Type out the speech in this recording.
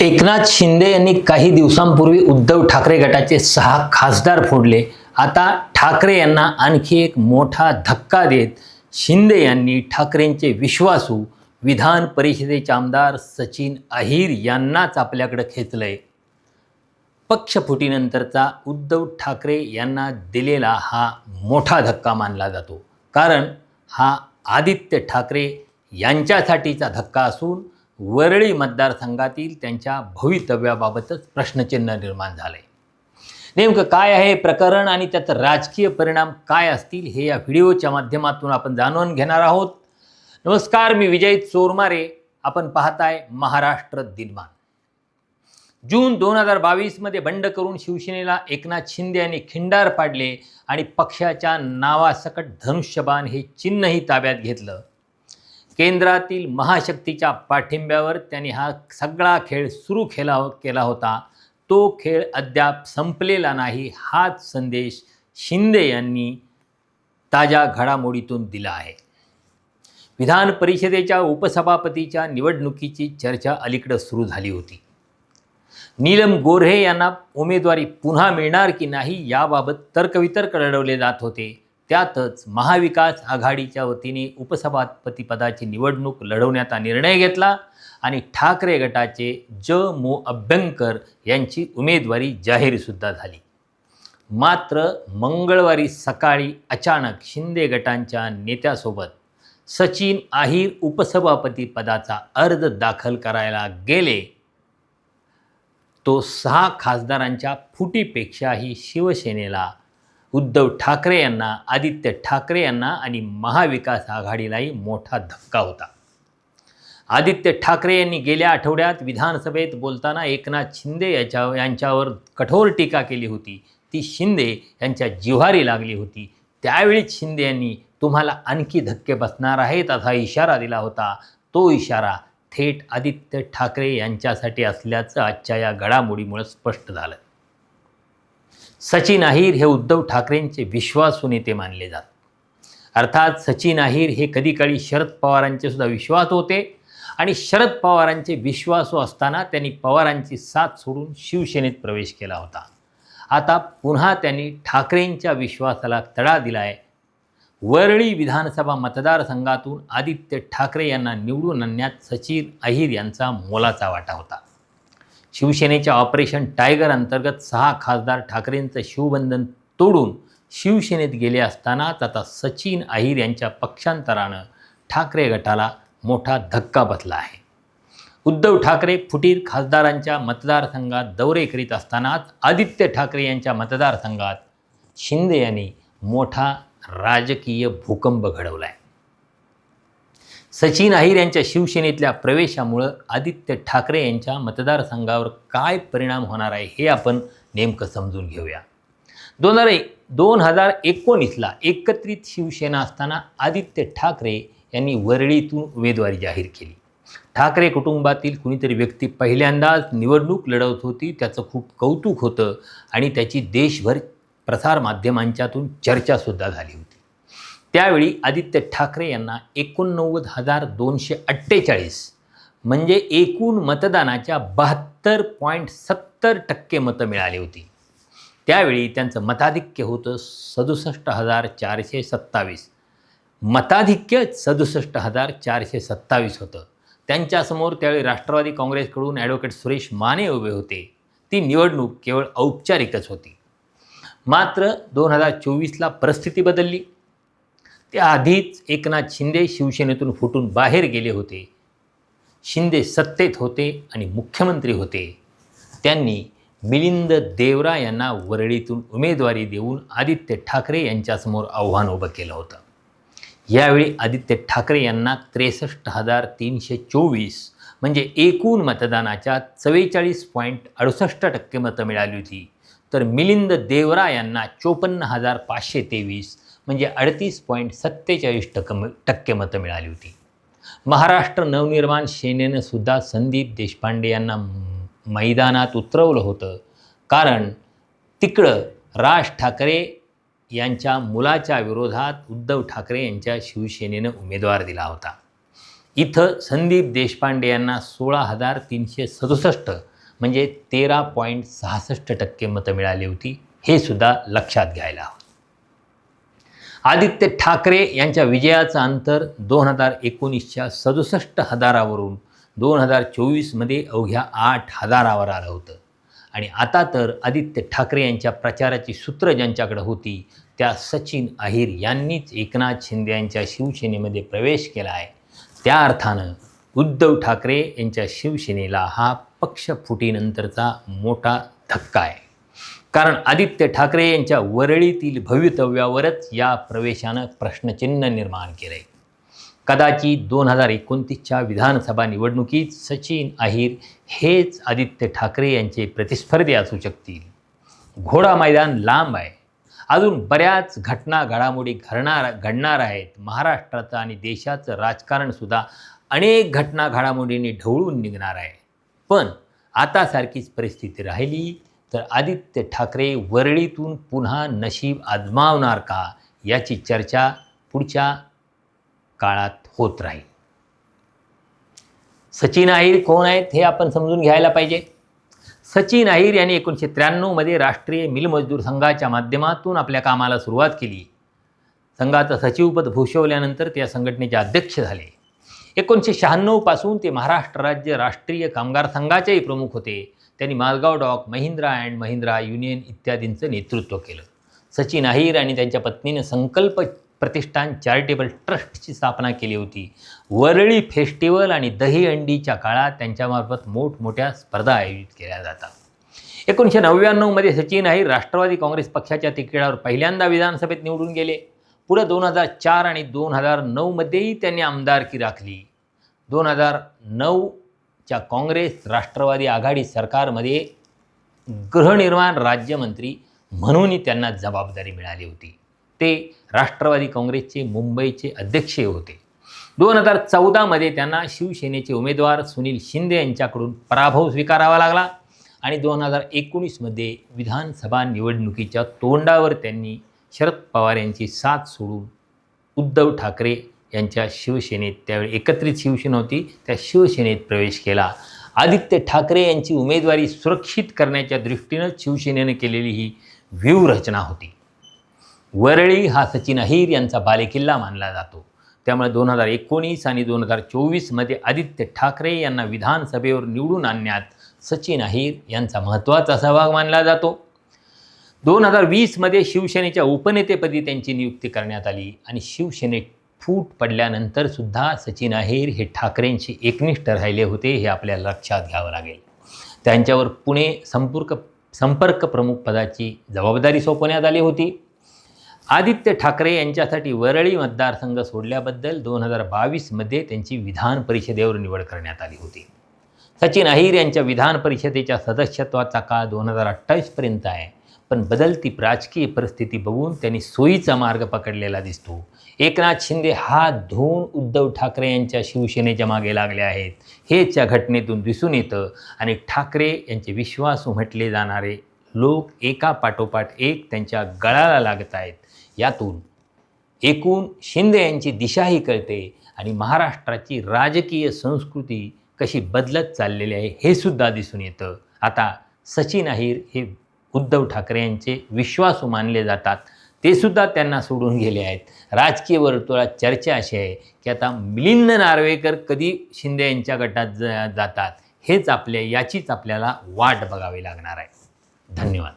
एकनाथ शिंदे यांनी काही दिवसांपूर्वी उद्धव ठाकरे गटाचे 6 खासदार फोडले. आता ठाकरे यांना आणखी एक मोठा धक्का देत शिंदे यांनी ठाकरेंचे विश्वासू विधान परिषदेचे आमदार सचिन अहिर यांनाच आपल्याकडे खेचलंय. पक्षफुटीनंतरचा उद्धव ठाकरे यांना दिलेला हा मोठा धक्का मानला जातो. कारण हा आदित्य ठाकरे यांच्यासाठीचा धक्का असून वरळी मतदारसंघातील त्यांच्या भवितव्याबाबतच प्रश्नचिन्ह निर्माण झाले. नेमकं काय आहे प्रकरण आणि त्याचा राजकीय परिणाम काय असतील हे या व्हिडिओच्या माध्यमातून आपण जाणून घेणार आहोत. नमस्कार, मी विजय चोरमारे. आपण पाहताय महाराष्ट्र दिनमान. जून 2022 मध्ये बंड करून शिवसेनेला एकनाथ शिंदे यांनी खिंडार पाडले आणि पक्षाच्या नावासकट धनुष्यबाण हे चिन्हही ताब्यात घेतलं. केंद्रातील महाशक्तीच्या पाठिंब्यावर त्यांनी हा सगळा खेळ सुरू केला होता. तो खेळ अद्याप संपलेला नाही, हाच संदेश शिंदे यांनी ताज्या घडामोडीतून दिला आहे. विधान परिषदेच्या उपसभापतीच्या निवडणुकीची चर्चा अलीकडे सुरू झाली होती. नीलम गोऱ्हे यांना उमेदवारी पुन्हा मिळणार की नाही याबाबत तर्कवितर्क लढवले जात होते. त्यातच महाविकास आघाडीच्या वतीने उपसभापतीपदाची निवडणूक लढवण्याचा निर्णय घेतला आणि ठाकरे गटाचे मो अभ्यंकर यांची उमेदवारी जाहीरसुद्धा झाली. मात्र मंगळवारी सकाळी अचानक शिंदे गटांच्या नेत्यासोबत सचिन अहिर उपसभापतीपदाचा अर्ज दाखल करायला गेले. तो 6 खासदारांच्या फुटीपेक्षाही शिवसेनेला, उद्धव ठाकरे यांना, आदित्य ठाकरे यांना आणि महाविकास आघाडीलाही मोठा धक्का होता. आदित्य ठाकरे यांनी गेल्या आठवड्यात विधानसभेत बोलताना एकनाथ शिंदे यांच्यावर कठोर टीका केली होती. ती शिंदे यांच्या जिव्हारी लागली होती. त्यावेळीच शिंदे यांनी तुम्हाला आणखी धक्के बसणार आहेत असा इशारा दिला होता. तो इशारा थेट आदित्य ठाकरे यांच्यासाठी असल्याचं आजच्या या घडामोडीमुळे स्पष्ट झालं. सचिन अहिर हे उद्धव ठाकरेंचे विश्वासू नेते मानले जातात. अर्थात सचिन अहिर हे कधीकाळी शरद पवारांचे सुद्धा विश्वासू होते आणि शरद पवारांचे विश्वासू असताना त्यांनी पवारांची साथ सोडून शिवसेनेत प्रवेश केला होता. आता पुन्हा त्यांनी ठाकरेंच्या विश्वासाला तडा दिला आहे. वरळी विधानसभा मतदारसंघातून आदित्य ठाकरे यांना निवडून आणण्यात सचिन अहिर यांचा मोलाचा वाटा होता. शिवसेनेच्या ऑपरेशन टायगर अंतर्गत 6 खासदार ठाकरेंचं शिवबंधन तोडून शिवसेनेत गेले असतानाच आता सचिन अहिर यांच्या पक्षांतरानं ठाकरे गटाला मोठा धक्का बसला आहे. उद्धव ठाकरे फुटीर खासदारांच्या मतदारसंघात दौरे करीत असतानाच आदित्य ठाकरे यांच्या मतदारसंघात शिंदे यांनी मोठा राजकीय भूकंप घडवला आहे. सचिन अहिर यांच्या शिवसेनेतल्या प्रवेशामुळं आदित्य ठाकरे यांच्या मतदारसंघावर काय परिणाम होणार आहे हे आपण नेमकं समजून घेऊया. 2019ला एकत्रित शिवसेना असताना आदित्य ठाकरे यांनी वरळीतून उमेदवारी जाहीर केली. ठाकरे कुटुंबातील कुणीतरी व्यक्ती पहिल्यांदाच निवडणूक लढवत होती. त्याचं खूप कौतुक होतं आणि त्याची देशभर प्रसारमाध्यमांच्यातून चर्चासुद्धा झाली होती. त्यावेळी आदित्य ठाकरे यांना 89,248 म्हणजे एकूण मतदानाच्या 72.70% मतं मिळाली होती. त्यावेळी त्यांचं मताधिक्य होतं 67,427. मताधिक्य 67,427 होतं. त्यांच्यासमोर त्यावेळी राष्ट्रवादी काँग्रेसकडून ॲडव्होकेट सुरेश माने उभे होते. ती निवडणूक केवळ औपचारिकच होती. मात्र 2024ला परिस्थिती बदलली. त्याआधीच एकनाथ शिंदे शिवसेनेतून फुटून बाहेर गेले होते. शिंदे सत्तेत होते आणि मुख्यमंत्री होते. त्यांनी मिलिंद देवरा यांना वरळीतून उमेदवारी देऊन आदित्य ठाकरे यांच्यासमोर आव्हान उभं केलं होतं. यावेळी आदित्य ठाकरे यांना 63,324 म्हणजे एकूण मतदानाच्या 44.68% मतं मिळाली होती. तर मिलिंद देवरा यांना 54,523 म्हणजे 38.47% मतं मिळाली होती. महाराष्ट्र नवनिर्माण सेनेनं सुद्धा संदीप देशपांडे यांना मैदानात उतरवलं होतं. कारण तिकडं राज ठाकरे यांच्या मुलाच्या विरोधात उद्धव ठाकरे यांच्या शिवसेनेनं उमेदवार दिला होता. इथं संदीप देशपांडे यांना 16,367 म्हणजे 13.66% मतं मिळाली होती. हे सुद्धा लक्षात घ्यायला हवं. आदित्य ठाकरे यांच्या विजयाचं अंतर 2019च्या 67,000वरून 2024मध्ये अवघ्या 8,000वर आलं होतं. आणि आता तर आदित्य ठाकरे यांच्या प्रचाराची सूत्र ज्यांच्याकडे होती त्या सचिन अहिर यांनीच एकनाथ शिंदे यांच्या शिवसेनेमध्ये प्रवेश केला आहे. त्या अर्थानं उद्धव ठाकरे यांच्या शिवसेनेला हा पक्षफुटीनंतरचा मोठा धक्का आहे. कारण आदित्य ठाकरे यांच्या वरळीतील भवितव्यावरच या प्रवेशानं प्रश्नचिन्ह निर्माण केलं आहे. कदाचित 2029च्या विधानसभा निवडणुकीत सचिन अहिर हेच आदित्य ठाकरे यांचे प्रतिस्पर्धी असू शकतील. घोडा मैदान लांब आहे. अजून बऱ्याच घडामोडी घडणार आहेत. महाराष्ट्राचं आणि देशाचं राजकारणसुद्धा अनेक घडामोडींनी ढवळून निघणार आहे. पण आता सारखीच परिस्थिती राहिली तर आदित्य ठाकरे वरळीतून पुन्हा नशीब आजमावणार का याची चर्चा पुढच्या काळात होत राहील. सचिन अहिर कोण आहेत हे आपण समजून घ्यायला पाहिजे. सचिन अहिर यांनी 1993मध्ये राष्ट्रीय मिलमजदूर संघाच्या माध्यमातून आपल्या कामाला सुरुवात केली. संघाचं सचिवपद भूषवल्यानंतर ते या संघटनेचे अध्यक्ष झाले. 1996 पासून ते महाराष्ट्र राज्य राष्ट्रीय कामगार संघाचेही प्रमुख होते. त्यांनी Mazagon dock, Mahindra and Mahindra union इत्यादींचं नेतृत्व केलं. सचिन अहिर आणि त्यांच्या पत्नीने संकल्प प्रतिष्ठान चॅरिटेबल ट्रस्टची स्थापना केली होती. वरळी फेस्टिवल आणि दहीहंडीच्या काळात त्यांच्यामार्फत मोठमोठ्या स्पर्धा आयोजित केल्या जातात. 1999मध्ये सचिन अहिर राष्ट्रवादी काँग्रेस पक्षाच्या तिकिटावर पहिल्यांदा विधानसभेत निवडून गेले. पुढे 2004 आणि 2009मध्येही त्यांनी आमदारकी राखली. 2009च्या काँग्रेस राष्ट्रवादी आघाडी सरकारमध्ये गृहनिर्माण राज्यमंत्री म्हणूनही त्यांना जबाबदारी मिळाली होती. ते राष्ट्रवादी काँग्रेसचे मुंबईचे अध्यक्ष होते. 2014मध्ये त्यांना शिवसेनेचे उमेदवार सुनील शिंदे यांच्याकडून पराभव स्वीकारावा लागला आणि 2019मध्ये विधानसभा निवडणुकीच्या तोंडावर त्यांनी शरद पवार यांची साथ सोडून उद्धव ठाकरे यांच्या शिवसेनेत, त्यावेळी एकत्रित शिवसेना होती, त्या शिवसेनेत प्रवेश केला. आदित्य ठाकरे यांची उमेदवारी सुरक्षित करण्याच्या दृष्टीनं शिवसेनेने केलेली ही व्यूहरचना होती. वरळी हा सचिन अहिर यांचा बालेकिल्ला मानला जातो. त्यामुळे 2019 आणि 2024मध्ये आदित्य ठाकरे यांना विधानसभेवर निवडून आणण्यात सचिन अहिर यांचा महत्त्वाचा सहभाग मानला जातो. 2020मध्ये शिवसेनेच्या उपनेतेपदी त्यांची नियुक्ती करण्यात आली आणि शिवसेनेत फूट पडल्यानंतरसुद्धा सचिन अहिर हे ठाकरेंशी एकनिष्ठ राहिले होते, हे आपल्याला लक्षात घ्यावं लागेल. त्यांच्यावर पुणे संपर्क प्रमुख पदाची जबाबदारी सोपवण्यात आली होती. आदित्य ठाकरे यांच्यासाठी वरळी मतदारसंघ सोडल्याबद्दल 2022मध्ये त्यांची विधान परिषदेवर निवड करण्यात आली होती. सचिन अहिर यांच्या विधान परिषदेच्या सदस्यत्वाचा काळ 2028पर्यंत आहे. पण बदलती राजकीय परिस्थिती बघून त्यांनी सोयीचा मार्ग पकडलेला दिसतो. एकनाथ शिंदे हात धुवून उद्धव ठाकरे यांच्या शिवसेनेच्या मागे लागले आहेत, हेच या घटनेतून दिसून येतं. आणि ठाकरे यांचे विश्वासू म्हटले जाणारे लोक एका पाठोपाठ एक त्यांच्या गळाला लागत आहेत. यातून एकूण शिंदे यांची दिशाही कळते आणि महाराष्ट्राची राजकीय संस्कृती कशी बदलत चाललेली आहे हे सुद्धा दिसून येतं. आता सचिन अहिर हे उद्धव ठाकरे यांचे विश्वासू मानले जातात, ते सुद्धा त्यांना सोडून गेले आहेत. राजकीय वर्तुळात चर्चा अशी आहे की आता मिलिंद नार्वेकर कधी शिंदे यांच्या गटात जातात याचीच आपल्याला वाट बघावी लागणार आहे. धन्यवाद.